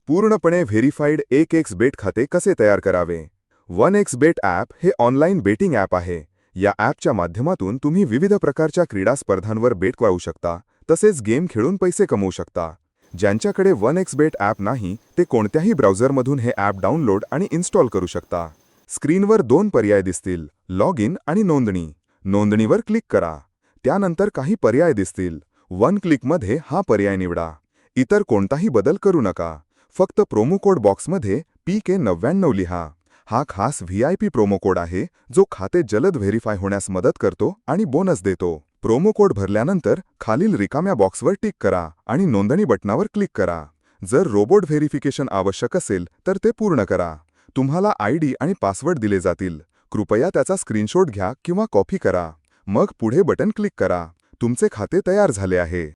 पूर्णपणे verified 1xBet खाते कसे तयार करावे? 1xBet ॲप हे ऑनलाईन बेटिंग ॲप आहे. या ॲपच्या माध्यमातून तुम्ही विविध प्रकारच्या क्रीडा स्पर्धांवर बेट करू शकता, तसेच गेम खेळून पैसे कमवू शकता. ज्यांच्याकडे 1xBet ॲप नाही ते कोणत्याही ब्राउझरमधून हे ॲप डाउनलोड आणि इन्स्टॉल करू शकता. स्क्रीनवर 2 पर्याय दिसतील, लॉग इन आणि नोंदणी. नोंदणीवर क्लिक करा. त्यानंतर काही पर्याय दिसतील. 1 क्लिकमध्ये हा पर्याय निवडा. इतर कोणताही बदल करू नका. फक्त प्रोमो कोड बॉक्समध्ये PK99 लिहा. हा खास VIP प्रोमो कोड आहे जो खाते जलद व्हेरीफाय होण्यास मदत करतो आणि बोनस देतो. प्रोमो कोड भरल्यानंतर खालील रिकाम्या बॉक्सवर टिक करा आणि नोंदणी बटणावर क्लिक करा. जर रोबोट व्हेरिफिकेशन आवश्यक असेल तर ते पूर्ण करा. तुम्हाला ID आणि पासवर्ड दिले जातील. कृपया त्याचा स्क्रीनशॉट घ्या किंवा कॉपी करा. मग पुढे बटन क्लिक करा. तुमचे खाते तयार झाले आहे.